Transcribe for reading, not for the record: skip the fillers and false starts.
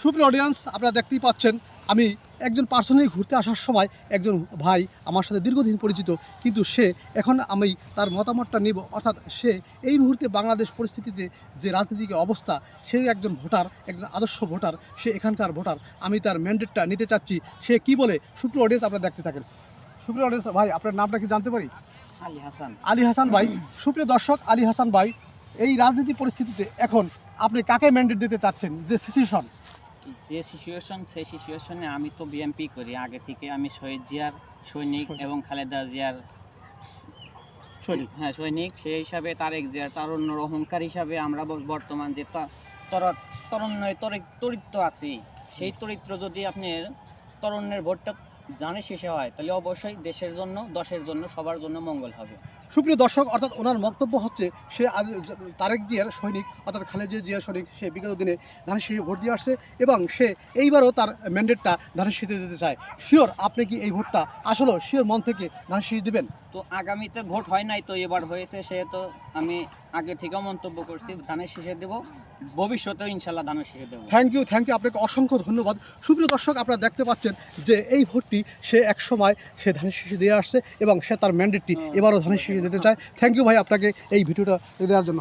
সুপ্রিয় অডিয়েন্স, আপনারা দেখতেই পাচ্ছেন আমি একজন পার্সোনালি ঘুরতে আসার সময় একজন ভাই আমার সাথে দীর্ঘদিন পরিচিত, কিন্তু সে এখন আমি তার মতামতটা নেব। অর্থাৎ সে এই মুহূর্তে বাংলাদেশ পরিস্থিতিতে যে রাজনৈতিক অবস্থা, সে একজন ভোটার, একজন আদর্শ ভোটার, সে এখানকার ভোটার। আমি তার ম্যান্ডেটটা নিতে চাচ্ছি, সে কি বলে। সুপ্রিয় অডিয়েন্স, আপনারা দেখতে থাকেন। সুপ্রিয় অডিয়েন্স ভাই, আপনার নামটা কি জানতে পারি? আলী হাসান। আলী হাসান ভাই। সুপ্রিয় দর্শক, আলী হাসান ভাই, এই রাজনীতি পরিস্থিতিতে এখন আপনি কাকে ম্যান্ডেট দিতে চাচ্ছেন? যে সিচুয়েশন, সেই সিচুয়েশনে আমি তো বিএমপি করি আগে থেকে। আমি শহীদ জিয়ার সৈনিক এবং খালেদা জিয়ার সৈনিক। সেই হিসাবে তারেক জিয়ার তারুণ্যর অহংকার হিসাবে আমরা বর্তমান যে তরুণ্যের তরিত্র আছে, সেই চরিত্র যদি আপনার তরুণের ভোটটা জানে শেষে হয়, তাহলে অবশ্যই দেশের জন্য, দশের জন্য, সবার জন্য মঙ্গল হবে। সুপ্রিয় দর্শক, অর্থাৎ ওনার বক্তব্য হচ্ছে সে তারেক জিয়ার সৈনিক, অর্থাৎ খালেদা জিয়ার সৈনিক। সে বিগত দিনে ধানের শীষে ভোট দিয়ে আসছে এবং সে এইবারও তার ম্যান্ডেটটা ধানের শীষে দিতে চায়। শিওর আপনি কি এই ভোটটা আসলে শিওর মন থেকে ধানের শীষ দিবেন? তো আগামীতে ভোট হয় নাই, তো এবার হয়েছে, সে তো আমি আগে থেকেও মন্তব্য করছি ধানের শীষে দেব, ভবিষ্যতেও ইনশাল্লাহ ধানের শীষে দেবো। থ্যাংক ইউ, আপনাকে অসংখ্য ধন্যবাদ। সুপ্রিয় দর্শক, আপনারা দেখতে পাচ্ছেন যে এই ভোটটি সে এক সময় সে ধানের শীষে দিয়ে আসছে এবং সে তার ম্যান্ডেটটি এবারও ধানের শীষে দিতে চায়। থ্যাংক ইউ ভাই, আপনাকে এই ভিডিওটা দেওয়ার জন্য।